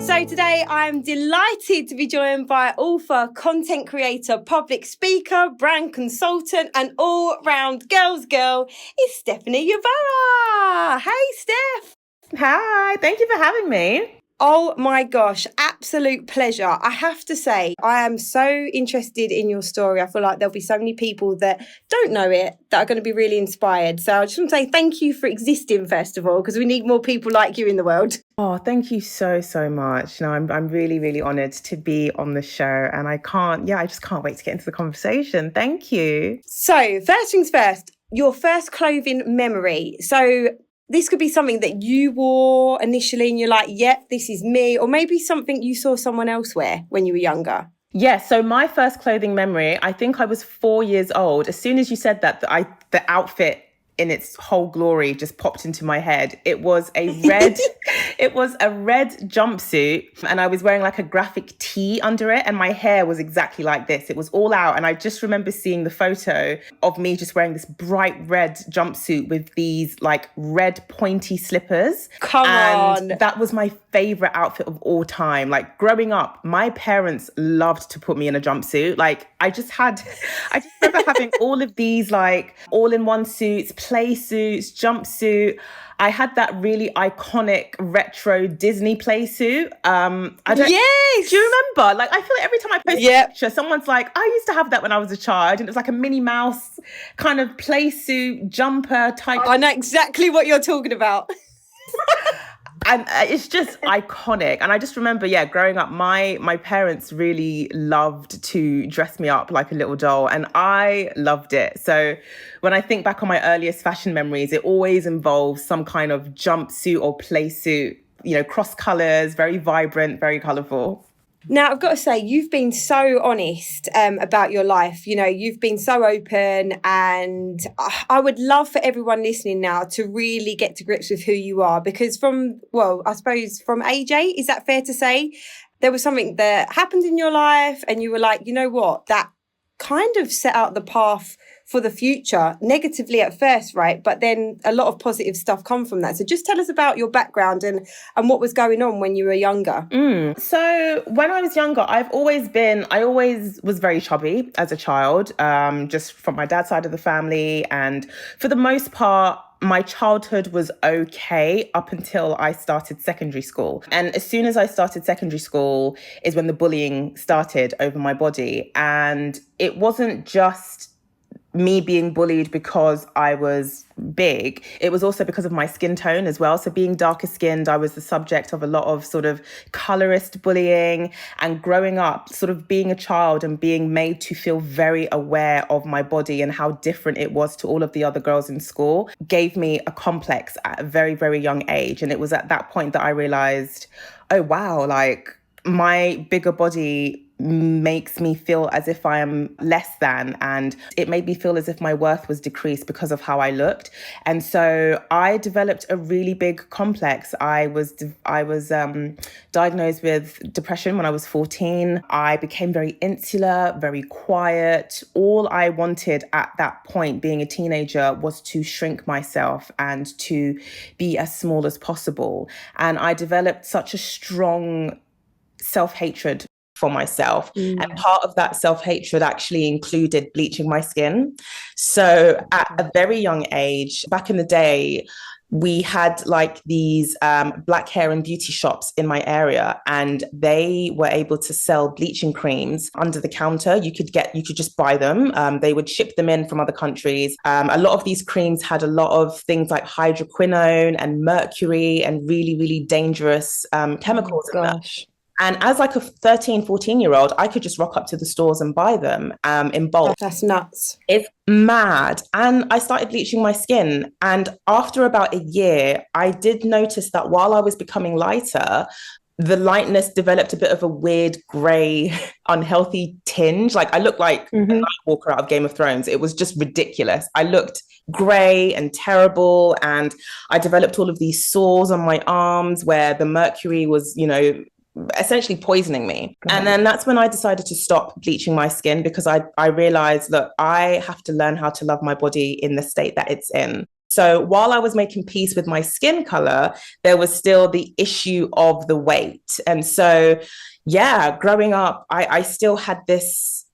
So today I'm delighted to be joined by author, content creator, public speaker, brand consultant and all-round girls girl. It's Stephanie Yeboah. Hey, Steph. Hi, thank you for having me. Oh my gosh, absolute pleasure. I have to say, I am so interested in your story. I feel like there'll be so many people that don't know it that are going to be really inspired. So I just want to say thank you for existing, first of all, because we need more people like you in the world. Oh, thank you so much. No, I'm really honoured to be on the show, and I just can't wait to get into the conversation. Thank you. So first things first, your first clothing memory. So this could be something that you wore initially and you're like, yep, this is me. Or maybe something you saw someone else wear when you were younger. Yeah, so my first clothing memory, I think I was 4 years old. As soon as you said that, the outfit in its whole glory just popped into my head. It was a red jumpsuit, and I was wearing like a graphic tee under it, and my hair was exactly like this. It was all out, and I just remember seeing the photo of me just wearing this bright red jumpsuit with these like red pointy slippers. Come on. That was my favorite outfit of all time. Like growing up, my parents loved to put me in a jumpsuit. Like I just remember having all of these like all-in-one suits, play suits, jumpsuit. I had that really iconic retro Disney play suit. Yes! Do you remember? Like I feel like every time I post a picture, someone's like, I used to have that when I was a child, and it was like a Minnie Mouse kind of play suit jumper type. I know exactly what you're talking about. And it's just iconic. And I just remember, growing up, my parents really loved to dress me up like a little doll, and I loved it. So when I think back on my earliest fashion memories, it always involves some kind of jumpsuit or play suit, cross colors, very vibrant, very colorful. Now, I've got to say, you've been so honest about your life. You've been so open, and I would love for everyone listening now to really get to grips with who you are, because from age 8, is that fair to say? There was something that happened in your life and you were like, you know what, that kind of set out the path for the future, negatively at first, right? But then a lot of positive stuff come from that. So just tell us about your background and what was going on when you were younger. So when I was younger, I always was very chubby as a child, just from my dad's side of the family. And for the most part, my childhood was okay up until I started secondary school. And as soon as I started secondary school is when the bullying started over my body. And it wasn't just me being bullied because I was big. It was also because of my skin tone as well. So being darker skinned, I was the subject of a lot of sort of colorist bullying. And growing up, sort of being a child and being made to feel very aware of my body and how different it was to all of the other girls in school gave me a complex at a very, very young age. And it was at that point that I realized, oh, wow, like my bigger body makes me feel as if I am less than, and it made me feel as if my worth was decreased because of how I looked. And so I developed a really big complex. I was diagnosed with depression when I was 14. I became very insular, very quiet. All I wanted at that point, being a teenager, was to shrink myself and to be as small as possible. And I developed such a strong self-hatred for myself. And part of that self-hatred actually included bleaching my skin. So at a very young age, back in the day, we had like these black hair and beauty shops in my area, and they were able to sell bleaching creams under the counter. You could just buy them. They would ship them in from other countries. A lot of these creams had a lot of things like hydroquinone and mercury and really, really dangerous chemicals in them. And as like a 13, 14-year-old, I could just rock up to the stores and buy them in bulk. That's nuts. It's mad. And I started bleaching my skin. And after about a year, I did notice that while I was becoming lighter, the lightness developed a bit of a weird grey, unhealthy tinge. Like I looked like a Night Walker out of Game of Thrones. It was just ridiculous. I looked grey and terrible. And I developed all of these sores on my arms where the mercury was, essentially poisoning me. And then that's when I decided to stop bleaching my skin, because I realized that I have to learn how to love my body in the state that it's in. So while I was making peace with my skin color, there was still the issue of the weight. And so, yeah, growing up, I still had this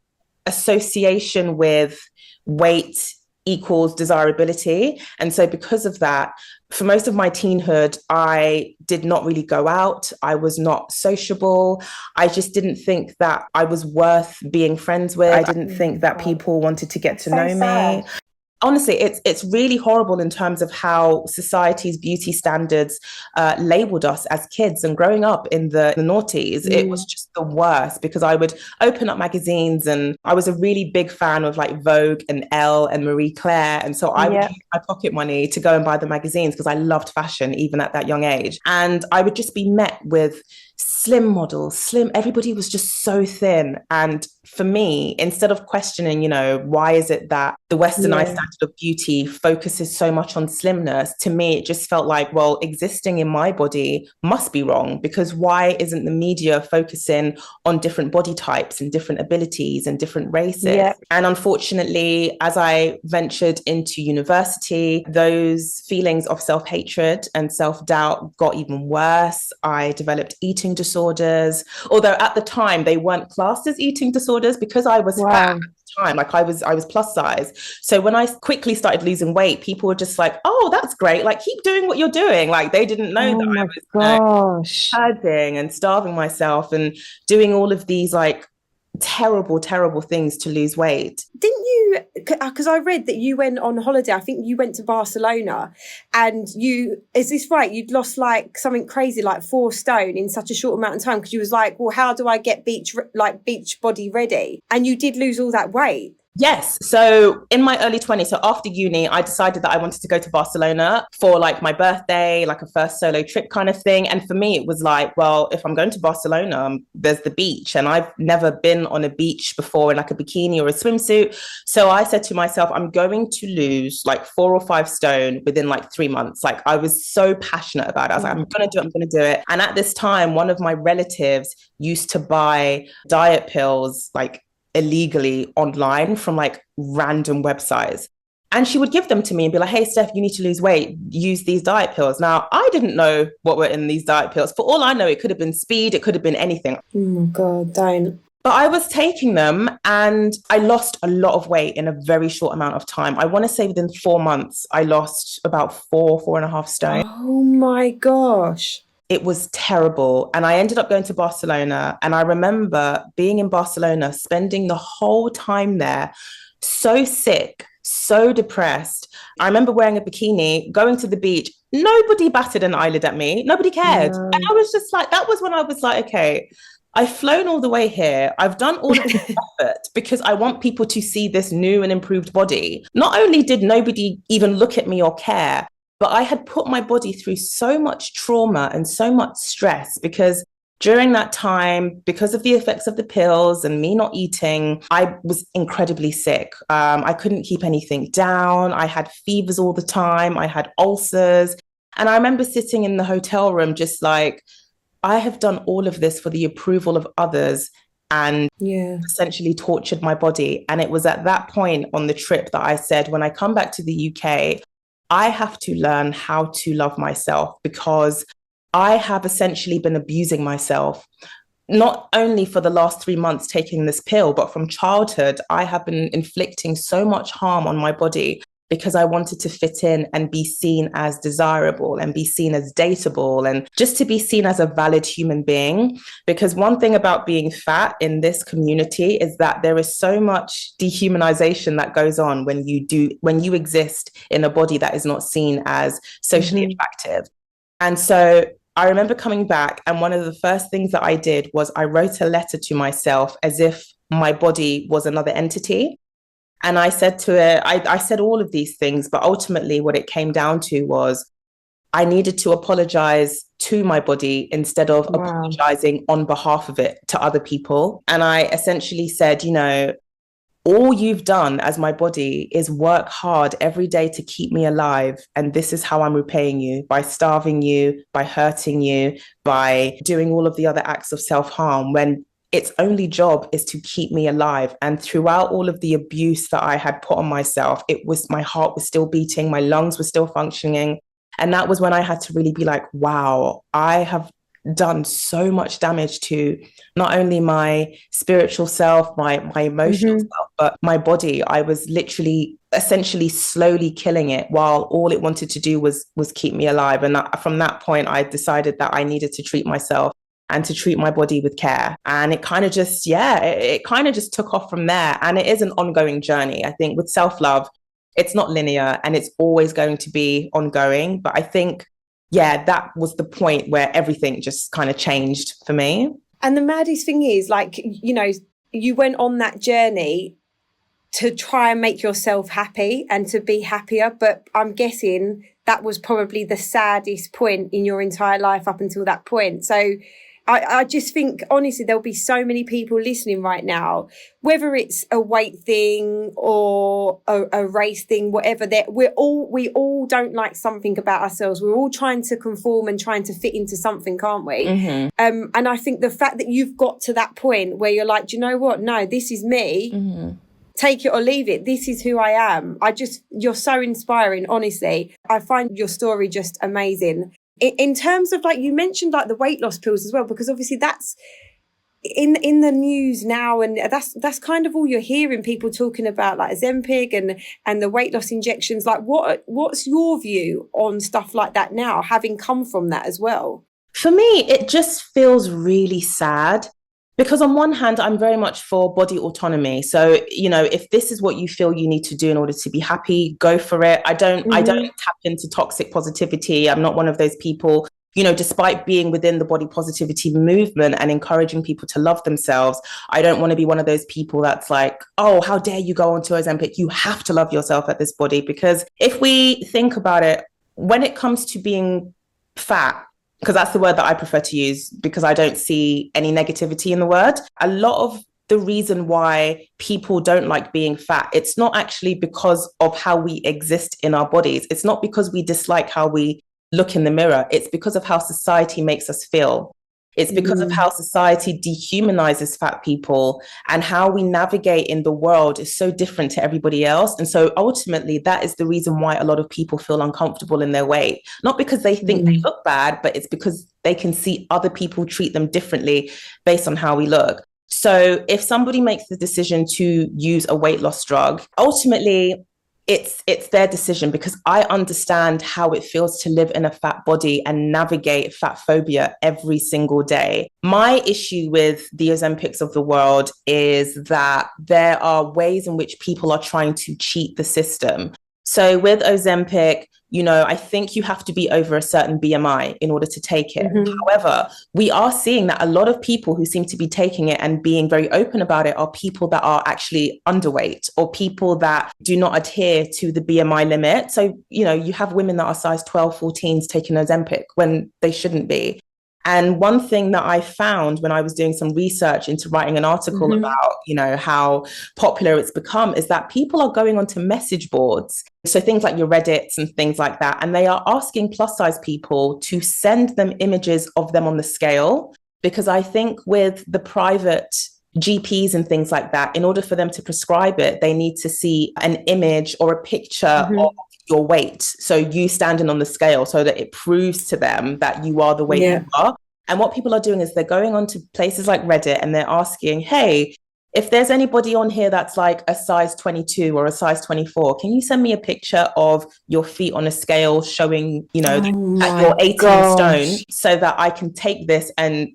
association with weight equals desirability. And so because of that, for most of my teenhood, I did not really go out. I was not sociable. I just didn't think that I was worth being friends with. I didn't think that people wanted to get to know me. Honestly, it's really horrible in terms of how society's beauty standards labeled us as kids. And growing up in the noughties, it was just the worst, because I would open up magazines, and I was a really big fan of like Vogue and Elle and Marie Claire. And so I would use my pocket money to go and buy the magazines, because I loved fashion even at that young age. And I would just be met with slim models, everybody was just so thin. And for me, instead of questioning, why is it that the westernized standard of beauty focuses so much on slimness, to me, it just felt like, well, existing in my body must be wrong, because why isn't the media focusing on different body types and different abilities and different races? And unfortunately, as I ventured into university, those feelings of self-hatred and self-doubt got even worse. I developed eating disorders, although at the time they weren't classed as eating disorders, because I was fat at the time. Like I was plus size. So when I quickly started losing weight, people were just like, oh, that's great. Like, keep doing what you're doing. Like, they didn't know that I was hurting and starving myself and doing all of these like terrible things to lose weight. Didn't you, because I read that you went on holiday, I think you went to Barcelona, and is this right, you'd lost like something crazy like 4 stone in such a short amount of time, because you was like, well, how do I get beach body ready? And you did lose all that weight. Yes. So in my early 20s, so after uni, I decided that I wanted to go to Barcelona for like my birthday, like a first solo trip kind of thing. And for me, it was like, well, if I'm going to Barcelona, there's the beach. And I've never been on a beach before in like a bikini or a swimsuit. So I said to myself, I'm going to lose like 4 or 5 stone within like 3 months. Like, I was so passionate about it. I was like, I'm going to do it. And at this time, one of my relatives used to buy diet pills, like illegally online from like random websites. And she would give them to me and be like, hey, Steph, you need to lose weight. Use these diet pills. Now, I didn't know what were in these diet pills. For all I know, it could have been speed. It could have been anything. Oh my God, don't. But I was taking them and I lost a lot of weight in a very short amount of time. I want to say within 4 months, I lost about 4.5 stone. Oh my gosh. It was terrible. And I ended up going to Barcelona. And I remember being in Barcelona, spending the whole time there, so sick, so depressed. I remember wearing a bikini, going to the beach. Nobody batted an eyelid at me. Nobody cared. No. And I was just like, that was when I was like, okay, I've flown all the way here. I've done all of this effort because I want people to see this new and improved body. Not only did nobody even look at me or care, but I had put my body through so much trauma and so much stress, because during that time, because of the effects of the pills and me not eating, I was incredibly sick. I couldn't keep anything down. I had fevers all the time. I had ulcers. And I remember sitting in the hotel room just like, I have done all of this for the approval of others and essentially tortured my body. And it was at that point on the trip that I said, when I come back to the UK, I have to learn how to love myself, because I have essentially been abusing myself, not only for the last 3 months taking this pill, but from childhood, I have been inflicting so much harm on my body because I wanted to fit in and be seen as desirable and be seen as dateable and just to be seen as a valid human being. Because one thing about being fat in this community is that there is so much dehumanization that goes on when you exist in a body that is not seen as socially attractive. And so I remember coming back, and one of the first things that I did was I wrote a letter to myself as if my body was another entity. And I said to it, I said all of these things, but ultimately what it came down to was I needed to apologize to my body instead of apologizing on behalf of it to other people. And I essentially said, all you've done as my body is work hard every day to keep me alive. And this is how I'm repaying you, by starving you, by hurting you, by doing all of the other acts of self-harm, when its only job is to keep me alive. And throughout all of the abuse that I had put on myself, my heart was still beating, my lungs were still functioning. And that was when I had to really be like, wow, I have done so much damage to not only my spiritual self, my emotional self, but my body. I was literally essentially slowly killing it while all it wanted to do was keep me alive. And from that point, I decided that I needed to treat myself and to treat my body with care. And it kind of just, it kind of just took off from there. And it is an ongoing journey. I think with self-love, it's not linear and it's always going to be ongoing. But I think, that was the point where everything just kind of changed for me. And the maddest thing is, like, you know, you went on that journey to try and make yourself happy and to be happier. But I'm guessing that was probably the saddest point in your entire life up until that point. So I just think, honestly, there'll be so many people listening right now, whether it's a weight thing or a race thing, whatever, that we all don't like something about ourselves. We're all trying to conform and trying to fit into something, can't we? And I think the fact that you've got to that point where you're like, do you know what? No, this is me. Take it or leave it. This is who I am. You're so inspiring, honestly. I find your story just amazing. In terms of, like, you mentioned like the weight loss pills as well, because obviously that's in the news now, and that's kind of all you're hearing, people talking about, like Ozempic and the weight loss injections. Like, what's your view on stuff like that now, having come from that as well? For me, it just feels really sad. Because on one hand, I'm very much for body autonomy. So, you know, if this is what you feel you need to do in order to be happy, go for it. I don't tap into toxic positivity. I'm not one of those people, you know, despite being within the body positivity movement and encouraging people to love themselves. I don't want to be one of those people that's like, oh, how dare you go onto Ozempic? You have to love yourself at this body. Because if we think about it, when it comes to being fat, because that's the word that I prefer to use because I don't see any negativity in the word. A lot of the reason why people don't like being fat, it's not actually because of how we exist in our bodies. It's not because we dislike how we look in the mirror. It's because of how society makes us feel. It's because of how society dehumanizes fat people, and how we navigate in the world is so different to everybody else. And so ultimately, that is the reason why a lot of people feel uncomfortable in their weight. Not because they think they look bad, but it's because they can see other people treat them differently based on how we look. So if somebody makes the decision to use a weight loss drug, ultimately, it's their decision, because I understand how it feels to live in a fat body and navigate fat phobia every single day. My issue with the Ozempics of the world is that there are ways in which people are trying to cheat the system. So with Ozempic, you know, I think you have to be over a certain BMI in order to take it. However, we are seeing that a lot of people who seem to be taking it and being very open about it are people that are actually underweight, or people that do not adhere to the BMI limit. So, you know, you have women that are size 12, 14s taking Ozempic when they shouldn't be. And one thing that I found when I was doing some research into writing an article about, you know, how popular it's become, is that people are going onto message boards. So things like your Reddits and things like that. And they are asking plus size people to send them images of them on the scale. Because I think with the private GPs and things like that, in order for them to prescribe it, they need to see an image or a picture of your weight. So you standing on the scale, so that it proves to them that you are the weight you are. And what people are doing is they're going onto places like Reddit and they're asking, hey, if there's anybody on here that's like a size 22 or a size 24, can you send me a picture of your feet on a scale showing, you know, that you're 18 stone, so that I can take this and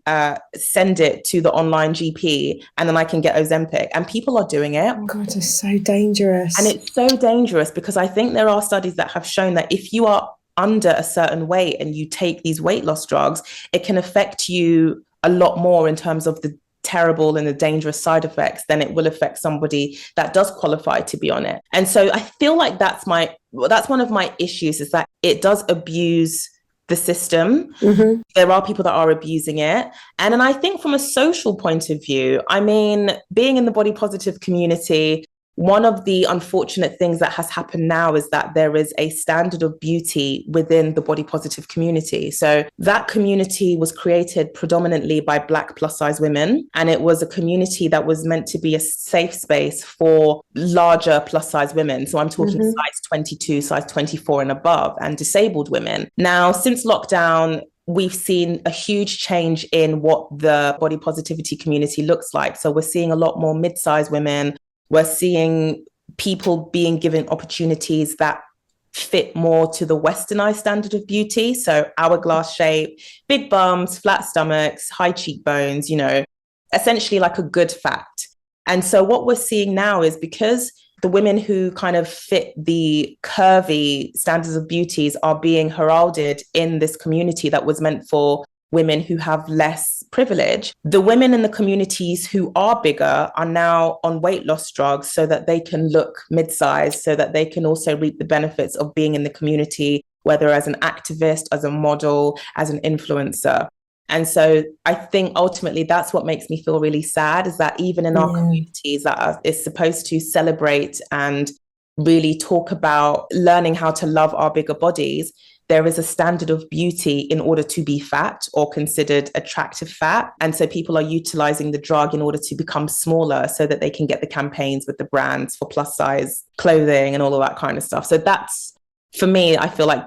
send it to the online GP, and then I can get Ozempic. And people are doing it. Oh God, it's so dangerous. And it's so dangerous because I think there are studies that have shown that if you are under a certain weight and you take these weight loss drugs, it can affect you a lot more in terms of the terrible and the dangerous side effects than it will affect somebody that does qualify to be on it. And so I feel like that's one of my issues, is that it does abuse the system. There are people that are abusing it. And then I think from a social point of view, I mean, being in the body positive community, one of the unfortunate things that has happened now is that there is a standard of beauty within the body positive community. So that community was created predominantly by Black plus size women. And it was a community that was meant to be a safe space for larger plus size women. So I'm talking size 22, size 24 and above, and disabled women. Now, since lockdown, we've seen a huge change in what the body positivity community looks like. So we're seeing a lot more mid-sized women. We're seeing people being given opportunities that fit more to the westernized standard of beauty. So hourglass shape, big bums, flat stomachs, high cheekbones, you know, essentially like a good fat. And so what we're seeing now is because the women who kind of fit the curvy standards of beauties are being heralded in this community that was meant for women who have less privilege. The women in the communities who are bigger are now on weight loss drugs so that they can look mid-sized, so that they can also reap the benefits of being in the community, whether as an activist, as a model, as an influencer. And so I think ultimately that's what makes me feel really sad, is that even in our communities that is supposed to celebrate and really talk about learning how to love our bigger bodies, there is a standard of beauty in order to be fat or considered attractive fat. And so people are utilizing the drug in order to become smaller so that they can get the campaigns with the brands for plus size clothing and all of that kind of stuff. So that's, for me, I feel like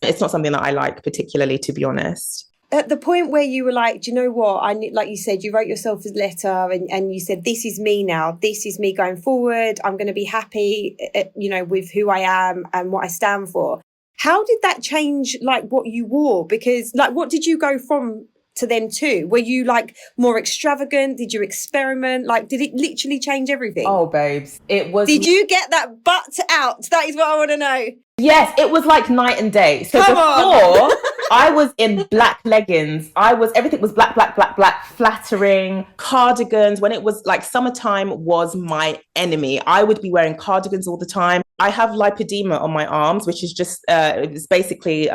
it's not something that I like particularly, to be honest. At the point where you were like, do you know what? Like you said, you wrote yourself a letter and you said, this is me now. This is me going forward. I'm going to be happy, with who I am and what I stand for. How did that change, like, what you wore? Because, like, what did you go from to then to? Were you, like, more extravagant? Did you experiment? Like, did it literally change everything? Oh, babes, it was... Did you get that butt out? That is what I want to know. Yes, it was like night and day. So before, I was in black leggings. Everything was black, flattering, cardigans. When it was like summertime was my enemy. I would be wearing cardigans all the time. I have lipedema on my arms, which is just, it's basically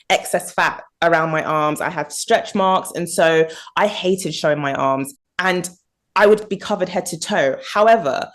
excess fat around my arms. I have stretch marks. And so I hated showing my arms and I would be covered head to toe. However,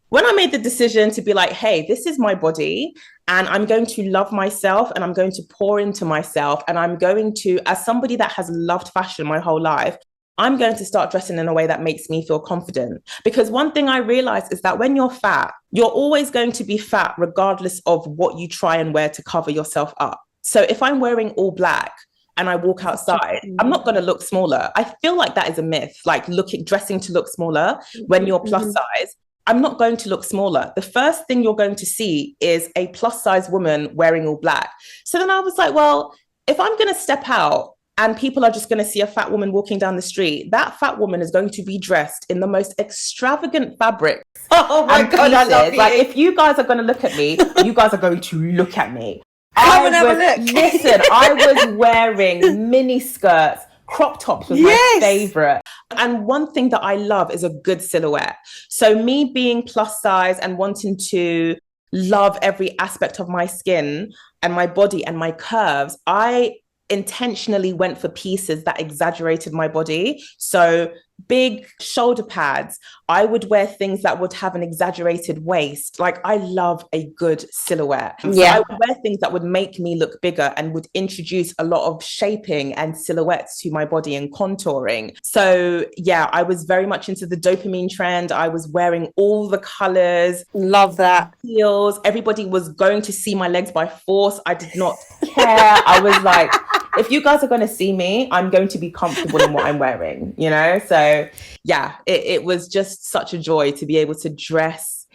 when I made the decision to be like, hey, this is my body and I'm going to love myself and I'm going to pour into myself and I'm going to, as somebody that has loved fashion my whole life, I'm going to start dressing in a way that makes me feel confident. Because one thing I realized is that when you're fat, you're always going to be fat regardless of what you try and wear to cover yourself up. So if I'm wearing all black and I walk outside, I'm not going to look smaller. I feel like that is a myth, like dressing to look smaller when you're plus size. I'm not going to look smaller. The first thing you're going to see is a plus size woman wearing all black. So then I was like, well, if I'm going to step out and people are just going to see a fat woman walking down the street, that fat woman is going to be dressed in the most extravagant fabrics. Oh my God, I love you. Like, if you guys are going to look at me, you guys are going to look at me. Come and have a look. Listen, I was wearing mini skirts. Crop tops was my favorite. And one thing that I love is a good silhouette. So me being plus size and wanting to love every aspect of my skin and my body and my curves, I intentionally went for pieces that exaggerated my body. So big shoulder pads. I would wear things that would have an exaggerated waist. Like, I love a good silhouette. So I would wear things that would make me look bigger and would introduce a lot of shaping and silhouettes to my body and contouring. So yeah, I was very much into the dopamine trend. I was wearing all the colors. Love that. Heels. Everybody was going to see my legs by force. I did not care. I was like, if you guys are going to see me, I'm going to be comfortable in what I'm wearing, you know? So yeah, it was just such a joy to be able to dress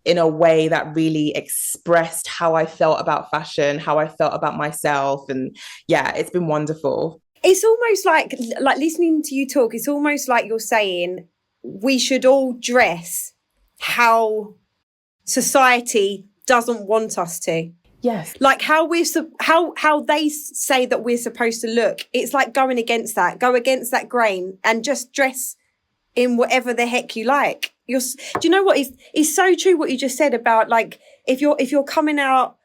in a way that really expressed how I felt about fashion, how I felt about myself. And yeah, it's been wonderful. It's almost like listening to you talk, it's almost like you're saying we should all dress how society doesn't want us to. Yes. Like how they say that we're supposed to look. It's like going against that. Go against that grain and just dress in whatever the heck you like. Do you know what? It's so true what you just said about, like, if you're coming out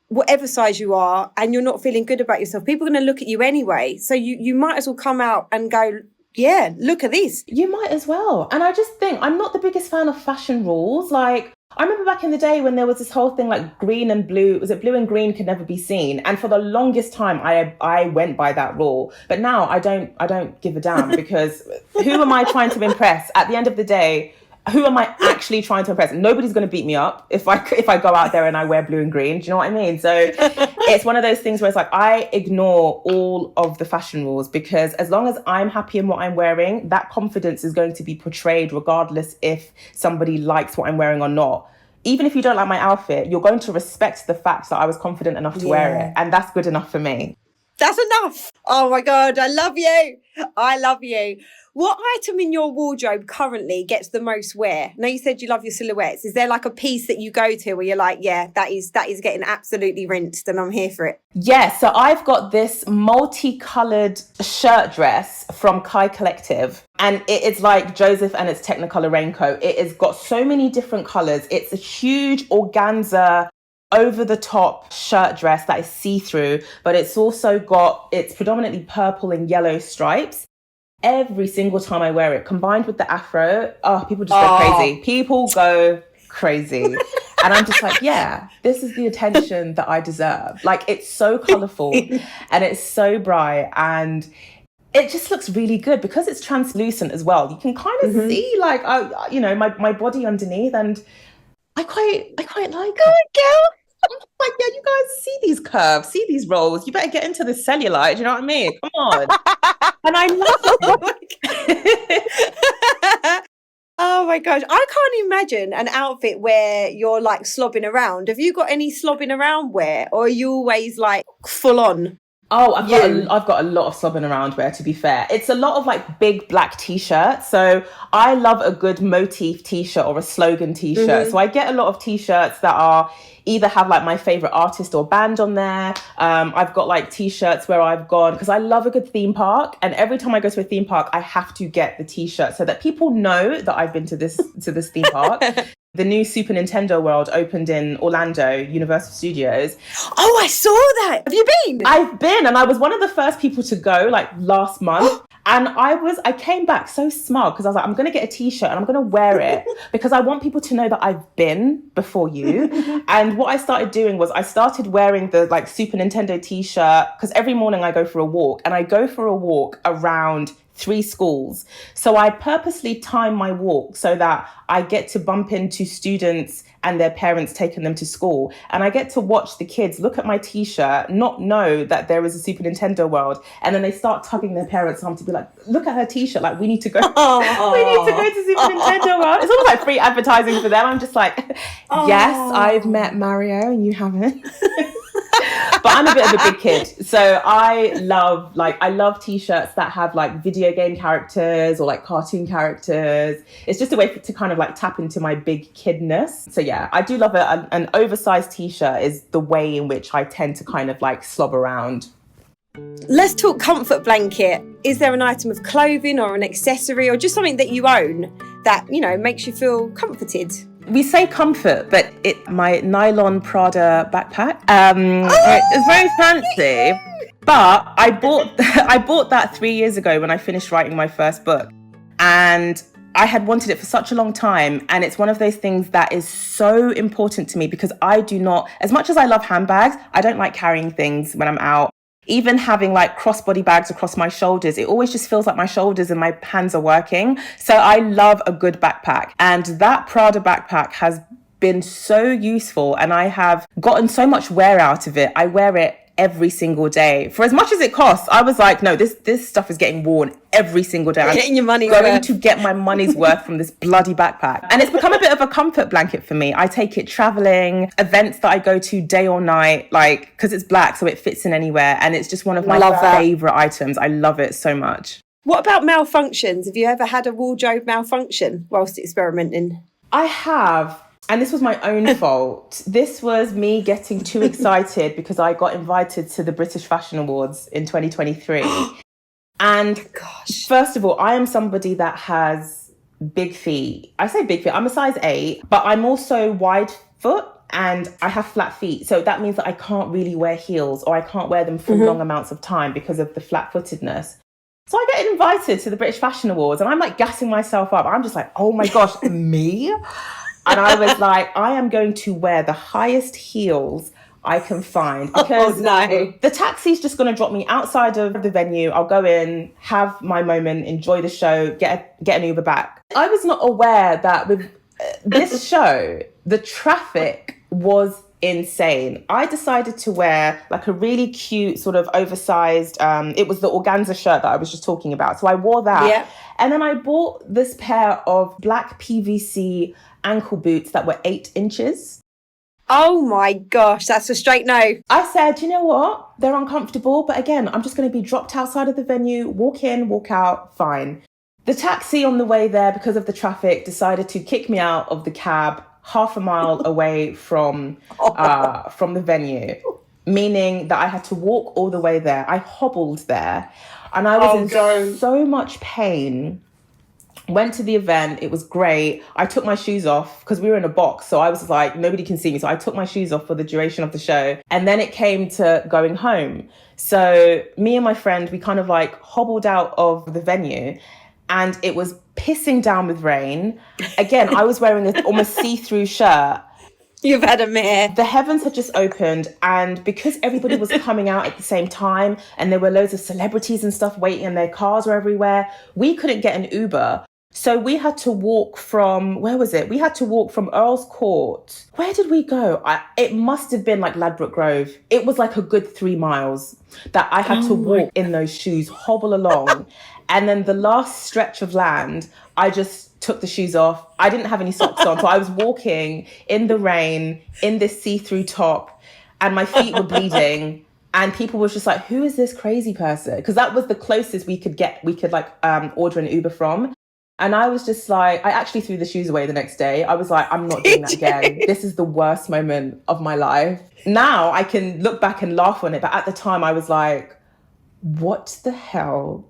whatever size you are and you're not feeling good about yourself, people are going to look at you anyway. So you might as well come out and go, Yeah, look at this. You might as well. And I just think I'm not the biggest fan of fashion rules. Like, I remember back in the day when there was this whole thing like green and blue, was it blue and green could never be seen? And for the longest time, I went by that rule. But now I don't give a damn because who am I trying to impress? At the end of the day, who am I actually trying to impress? Nobody's going to beat me up if I go out there and I wear blue and green. Do you know what I mean? So it's one of those things where it's like I ignore all of the fashion rules because as long as I'm happy in what I'm wearing, that confidence is going to be portrayed regardless if somebody likes what I'm wearing or not. Even if you don't like my outfit, you're going to respect the fact that I was confident enough to wear it. And that's good enough for me. That's enough. Oh my God, I love you. I love you. What item in your wardrobe currently gets the most wear? Now you said you love your silhouettes. Is there like a piece that you go to where you're like, yeah, that is getting absolutely rinsed and I'm here for it? Yeah, so I've got this multicolored shirt dress from Kai Collective. And it's like Joseph and its Technicolour raincoat. It has got so many different colours. It's a huge organza over-the-top shirt dress that is see-through, but it's predominantly purple and yellow stripes. Every single time I wear it, combined with the afro, people just go crazy. People go crazy. And I'm just like, yeah, this is the attention that I deserve. Like, it's so colourful and it's so bright and it just looks really good because it's translucent as well. You can kind of see like, my body underneath and I quite like it. Girl. I'm like, yeah, you guys see these curves, see these rolls. You better get into the cellulite. Do you know what I mean? Come on. And I love it. Oh my gosh. I can't imagine an outfit where you're like slobbing around. Have you got any slobbing around wear or are you always like full on? Oh, I've got a lot of slobbing around wear, to be fair. It's a lot of like big black t-shirts. So I love a good motif t-shirt or a slogan t-shirt. So I get a lot of t-shirts that are either have like my favorite artist or band on there. I've got like t-shirts where I've gone, because I love a good theme park. And every time I go to a theme park, I have to get the t-shirt so that people know that I've been to this theme park. The new Super Nintendo World opened in Orlando, Universal Studios. Oh, I saw that. Have you been? I've been, and I was one of the first people to go like last month. And I came back so smug because I was like, I'm going to get a t-shirt and I'm going to wear it because I want people to know that I've been before you. And what I started doing was I started wearing the like Super Nintendo t-shirt because every morning I go for a walk and I go for a walk around 3 schools. So I purposely time my walk so that I get to bump into students and their parents taking them to school. And I get to watch the kids look at my t-shirt, not know that there is a Super Nintendo World. And then they start tugging their parents on to be like, look at her t-shirt. Like, we need to go. We need to go to Super Nintendo World. It's almost like free advertising for them. I'm just like, yes, I've met Mario and you haven't. But I'm a bit of a big kid. So I love t-shirts that have like video game characters or like cartoon characters. It's just a way to kind of like tap into my big kidness. So yeah, I do love it. An oversized t-shirt is the way in which I tend to kind of like slob around. Let's talk comfort blanket. Is there an item of clothing or an accessory or just something that you own that, you know, makes you feel comforted? We say comfort, but my nylon Prada backpack. It's very fancy. But I bought that 3 years ago when I finished writing my first book. And I had wanted it for such a long time. And it's one of those things that is so important to me because I do not, as much as I love handbags, I don't like carrying things when I'm out. Even having like crossbody bags across my shoulders, it always just feels like my shoulders and my hands are working. So I love a good backpack. And that Prada backpack has been so useful and I have gotten so much wear out of it. I wear it every single day. For as much as it costs, I was like, no, this stuff is getting worn every single day. I'm getting your money going worth. to get my money's worth from this bloody backpack. And it's become a bit of a comfort blanket for me. I take it traveling, events that I go to day or night, like, because it's black, so it fits in anywhere. And it's just one of my favorite items. I love it so much. What about malfunctions? Have you ever had a wardrobe malfunction whilst experimenting? I have. And this was my own fault. This was me getting too excited because I got invited to the British Fashion Awards in 2023. And first of all, I am somebody that has big feet. I say big feet. I'm a size 8, but I'm also wide foot and I have flat feet. So that means that I can't really wear heels or I can't wear them for long amounts of time because of the flat-footedness. So I get invited to the British Fashion Awards and I'm like gassing myself up. I'm just like, oh my gosh, me? And I was like, I am going to wear the highest heels I can find, because the taxi's just going to drop me outside of the venue. I'll go in, have my moment, enjoy the show, get an Uber back. I was not aware that with this show, the traffic was insane. I decided to wear like a really cute sort of oversized, it was the organza shirt that I was just talking about. So I wore that. Yeah. And then I bought this pair of black PVC ankle boots that were 8 inches. Oh my gosh, that's a straight no. I said, you know what? They're uncomfortable, but again, I'm just going to be dropped outside of the venue, walk in, walk out, fine. The taxi on the way there, because of the traffic, decided to kick me out of the cab half a mile away from the venue, meaning that I had to walk all the way there. I hobbled there, and I was in so much pain. Went to the event. It was great. I took my shoes off because we were in a box. So I was like, nobody can see me. So I took my shoes off for the duration of the show. And then it came to going home. So me and my friend, we kind of like hobbled out of the venue, and it was pissing down with rain. Again, I was wearing an almost see-through shirt. You've had a mare. The heavens had just opened, and because everybody was coming out at the same time and there were loads of celebrities and stuff waiting and their cars were everywhere, we couldn't get an Uber. So we had to walk from, where was it? We had to walk from Earl's Court. Where did we go? It must have been like Ladbroke Grove. It was like a good 3 miles that I had to walk in those shoes, hobble along. And then the last stretch of land, I just took the shoes off. I didn't have any socks on. So I was walking in the rain in this see-through top, and my feet were bleeding. And people were just like, who is this crazy person? Because that was the closest we could like order an Uber from. And I was just like, I actually threw the shoes away the next day. I was like, I'm not doing that again. This is the worst moment of my life. Now I can look back and laugh on it. But at the time I was like, what the hell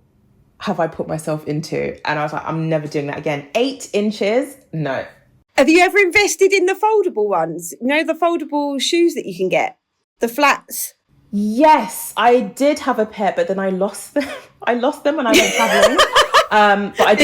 have I put myself into? And I was like, I'm never doing that again. 8 inches? No. Have you ever invested in the foldable ones? You know, the foldable shoes that you can get? The flats? Yes, I did have a pair, but then I lost them. I lost them when I went traveling. But I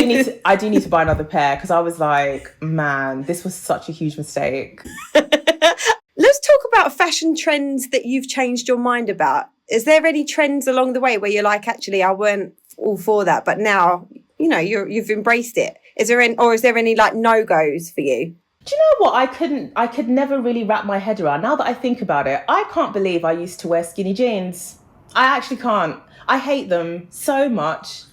do need to buy another pair, because I was like, man, this was such a huge mistake. Let's talk about fashion trends that you've changed your mind about. Is there any trends along the way where you're like, actually, I weren't all for that, but now, you know, you've embraced it? Is there any like no-goes for you? Do you know what? I could never really wrap my head around. Now that I think about it, I can't believe I used to wear skinny jeans. I actually can't. I hate them so much.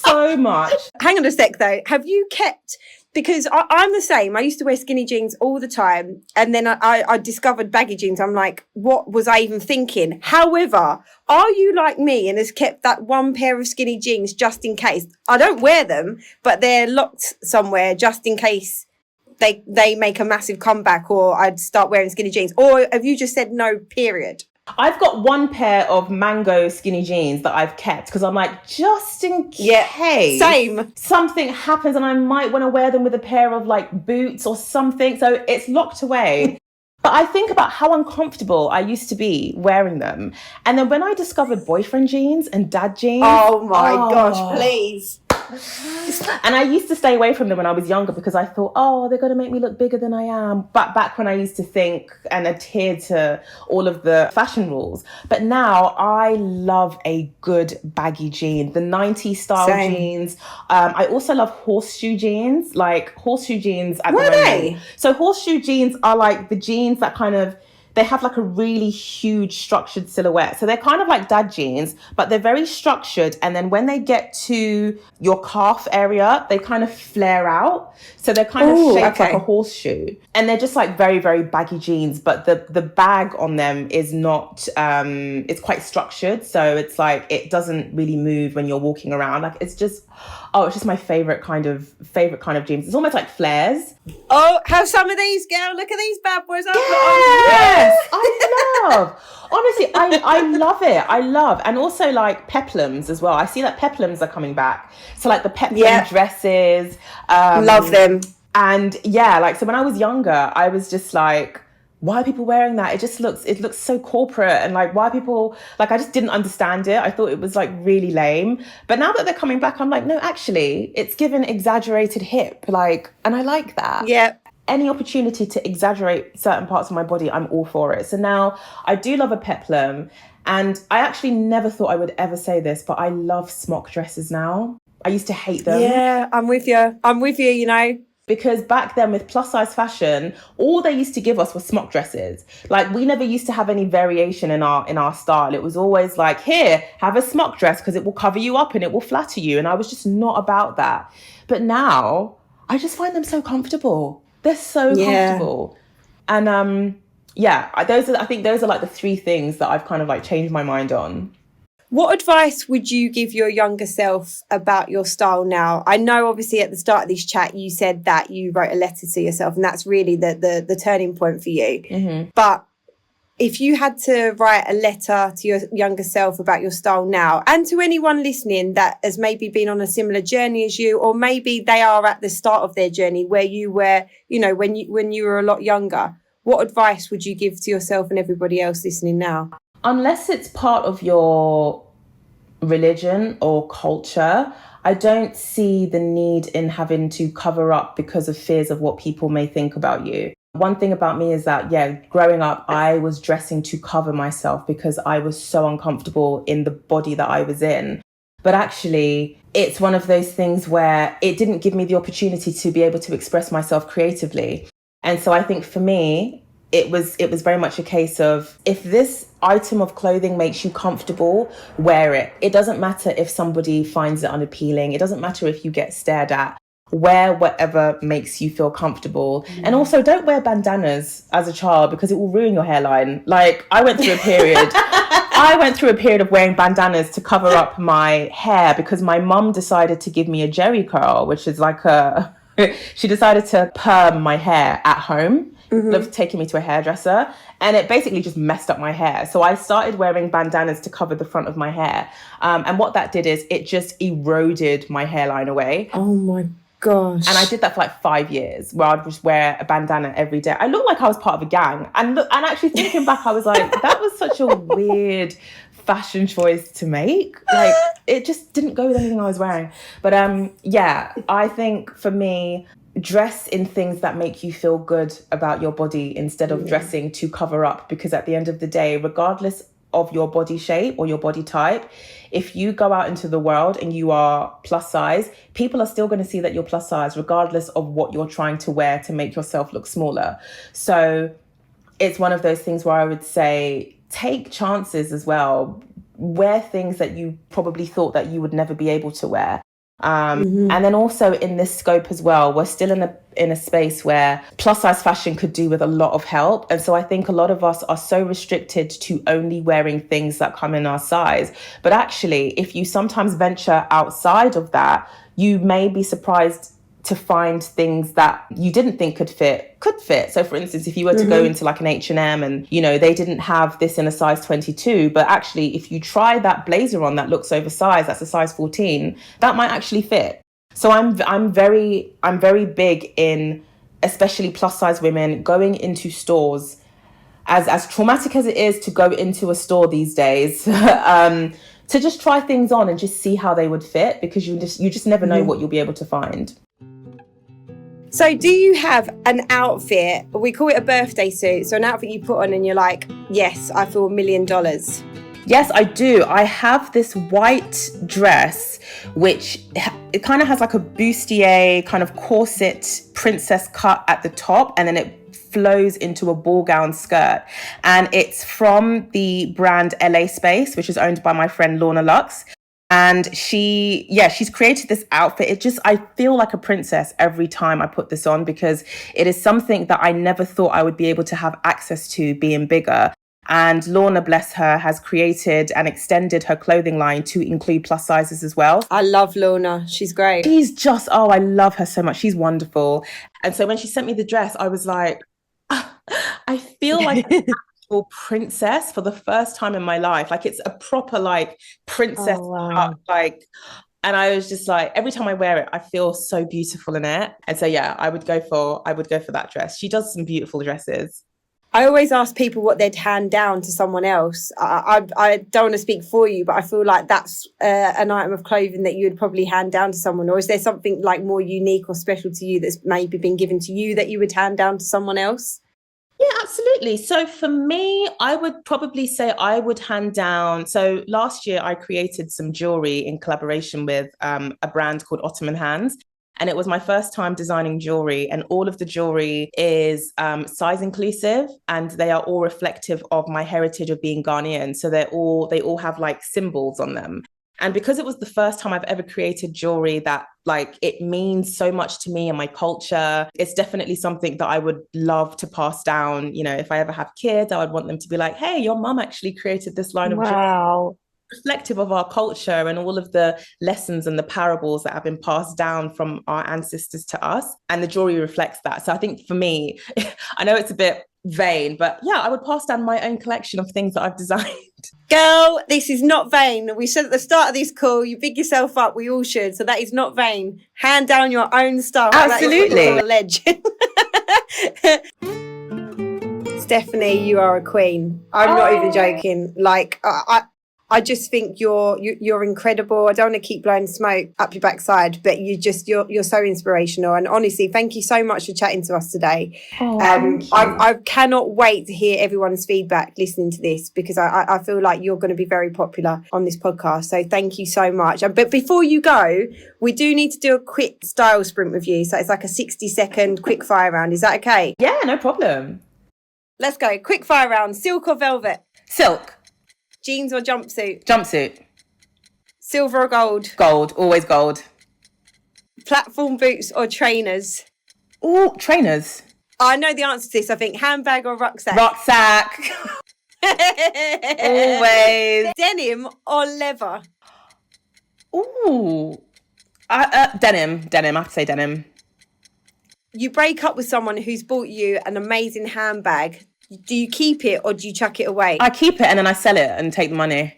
So much. Hang on a sec though. Have you kept, because I'm the same. I used to wear skinny jeans all the time. And then I discovered baggy jeans. I'm like, what was I even thinking? However, are you like me and has kept that one pair of skinny jeans just in case? I don't wear them, but they're locked somewhere just in case they make a massive comeback or I'd start wearing skinny jeans. Or have you just said no, period? I've got one pair of mango skinny jeans that I've kept because I'm like, just in case something happens and I might want to wear them with a pair of like boots or something. So it's locked away. But I think about how uncomfortable I used to be wearing them. And then when I discovered boyfriend jeans and dad jeans. Oh my gosh, please. And I used to stay away from them when I was younger because I thought, oh, they're going to make me look bigger than I am. But back when I used to think and adhere to all of the fashion rules. But now I love a good baggy jean, the 90s style jeans. I also love horseshoe jeans, like horseshoe jeans at the moment. What are they? So horseshoe jeans are like the jeans that kind of, they have like a really huge structured silhouette. So they're kind of like dad jeans, but they're very structured. And then when they get to your calf area, they kind of flare out. So they're kind of shaped like a horseshoe. And they're just like very, very baggy jeans. But the bag on them is not, it's quite structured. So it's like, it doesn't really move when you're walking around. Like it's just my favorite kind of jeans. It's almost like flares. Oh, have some of these, girl. Look at these bad boys. Yes, I love. Honestly, I love it. I love. And also like peplums as well. I see that peplums are coming back. So like the peplum dresses. Love them. And yeah, like, so when I was younger, I was just like, why are people wearing that? It looks so corporate, and like, why are people, like, I just didn't understand it. I thought it was like really lame. But now that they're coming back, I'm like, no, actually, it's given exaggerated hip, like, and I like that. Yeah. Any opportunity to exaggerate certain parts of my body, I'm all for it. So now I do love a peplum, and I actually never thought I would ever say this, but I love smock dresses now. I used to hate them. Yeah, I'm with you, you know. Because back then with plus size fashion, all they used to give us was smock dresses. Like, we never used to have any variation in our style. It was always like, here, have a smock dress because it will cover you up and it will flatter you. And I was just not about that. But now I just find them so comfortable. They're so comfortable. And I think those are like the three things that I've kind of like changed my mind on. What advice would you give your younger self about your style now? I know obviously at the start of this chat you said that you wrote a letter to yourself, and that's really the turning point for you. Mm-hmm. But if you had to write a letter to your younger self about your style now, and to anyone listening that has maybe been on a similar journey as you, or maybe they are at the start of their journey where you were, you know, when you were a lot younger, what advice would you give to yourself and everybody else listening now? Unless it's part of your religion or culture, I don't see the need in having to cover up because of fears of what people may think about you. One thing about me is that, growing up, I was dressing to cover myself because I was so uncomfortable in the body that I was in. But actually, it's one of those things where it didn't give me the opportunity to be able to express myself creatively. And so I think for me, it was very much a case of, if this item of clothing makes you comfortable, wear it. It doesn't matter if somebody finds it unappealing. It doesn't matter if you get stared at. Wear whatever makes you feel comfortable. Mm. And also, don't wear bandanas as a child because it will ruin your hairline. Like, I went through a period of wearing bandanas to cover up my hair because my mum decided to give me a jerry curl, which is like she decided to perm my hair at home. Mm-hmm. Taking me to a hairdresser, and it basically just messed up my hair. So I started wearing bandanas to cover the front of my hair. And what that did is it just eroded my hairline away. Oh my gosh. And I did that for like 5 years, where I'd just wear a bandana every day. I looked like I was part of a gang. And actually thinking back, I was like, that was such a weird fashion choice to make. Like, it just didn't go with anything I was wearing. But I think for me, dress in things that make you feel good about your body instead of dressing to cover up, because at the end of the day, regardless of your body shape or your body type, if you go out into the world and you are plus size, people are still going to see that you're plus size regardless of what you're trying to wear to make yourself look smaller. So it's one of those things where I would say, take chances as well. Wear things that you probably thought that you would never be able to wear. And then also in this scope as well, we're still in a space where plus size fashion could do with a lot of help. And so I think a lot of us are so restricted to only wearing things that come in our size. But actually, if you sometimes venture outside of that, you may be surprised to find things that you didn't think could fit. So for instance, if you were to go into like an H&M and, you know, they didn't have this in a size 22, but actually if you try that blazer on that looks oversized, that's a size 14, that might actually fit. So I'm very big in, especially plus size women, going into stores, as traumatic as it is to go into a store these days, to just try things on and just see how they would fit, because you just never know what you'll be able to find. So do you have an outfit, we call it a birthday suit, so an outfit you put on and you're like, yes, I feel $1 million? Yes, I do. I have this white dress, which it kind of has like a bustier kind of corset princess cut at the top, and then it flows into a ball gown skirt. And it's from the brand LA Space, which is owned by my friend Lorna Lux. And she's created this outfit. I feel like a princess every time I put this on, because it is something that I never thought I would be able to have access to being bigger. And Lorna, bless her, has created and extended her clothing line to include plus sizes as well. I love Lorna. She's great. I love her so much. She's wonderful. And so when she sent me the dress, I was like, I feel like princess for the first time in my life. Like, it's a proper like princess cut, like, and I was just like, every time I wear it I feel so beautiful in it. And so I would go for that dress. She does some beautiful dresses. I always ask people what they'd hand down to someone else. I don't want to speak for you, but I feel like that's an item of clothing that you would probably hand down to someone. Or is there something like more unique or special to you that's maybe been given to you that you would hand down to someone else? Yeah, absolutely. So for me, I would probably say I would hand down. So last year, I created some jewelry in collaboration with a brand called Ottoman Hands. And it was my first time designing jewelry, and all of the jewelry is size inclusive, and they are all reflective of my heritage of being Ghanaian. So they all have like symbols on them. And because it was the first time I've ever created jewelry that like it means so much to me and my culture, it's definitely something that I would love to pass down. You know, if I ever have kids, I would want them to be like, hey, your mum actually created this line of jewelry reflective of our culture and all of the lessons and the parables that have been passed down from our ancestors to us. And the jewelry reflects that. So I think for me, I know it's a bit vain, but yeah, I would pass down my own collection of things that I've designed. Girl, this is not vain. We said at the start of this call, you big yourself up. We all should. So that is not vain. Hand down your own stuff. Absolutely. Legend. Stephanie, you are a queen. I'm not even joking. Like, I just think you're incredible. I don't want to keep blowing smoke up your backside, but you're so inspirational. And honestly, thank you so much for chatting to us today. I cannot wait to hear everyone's feedback listening to this, because I feel like you're going to be very popular on this podcast. So thank you so much. But before you go, we do need to do a quick style sprint with you. So it's like a 60-second quick fire round. Is that okay? Yeah, no problem. Let's go. Quick fire round. Silk or velvet? Silk. Jeans or jumpsuit? Jumpsuit. Silver or gold? Gold. Always gold. Platform boots or trainers? Ooh, trainers. I know the answer to this, I think. Handbag or rucksack? Rucksack. Always. Denim or leather? Ooh. Denim. I have to say denim. You break up with someone who's bought you an amazing handbag. Do you keep it or do you chuck it away? I keep it and then I sell it and take the money.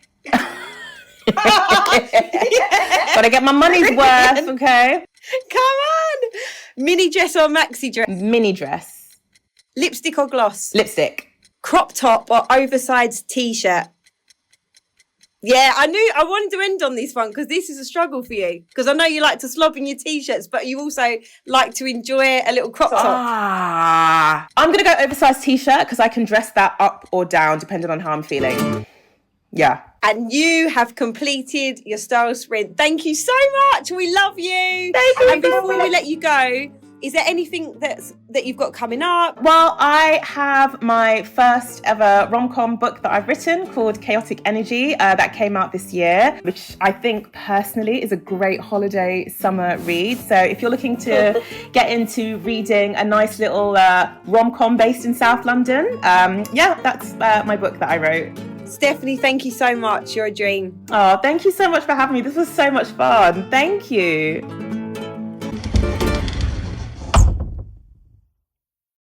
Gotta get my money's worth, okay? Come on! Mini dress or maxi dress? Mini dress. Lipstick or gloss? Lipstick. Crop top or oversized t-shirt? Yeah, I wanted to end on this one because this is a struggle for you. Because I know you like to slob in your t-shirts, but you also like to enjoy a little crop top. I'm going to go oversized t-shirt because I can dress that up or down depending on how I'm feeling. Yeah. And you have completed your style sprint. Thank you so much. We love you. Thank you. And before we let you go, is there anything that you've got coming up? Well, I have my first ever rom-com book that I've written called Chaotic Energy that came out this year, which I think personally is a great holiday summer read. So if you're looking to get into reading a nice little rom-com based in South London, that's my book that I wrote. Stephanie, thank you so much. You're a dream. Oh, thank you so much for having me. This was so much fun. Thank you.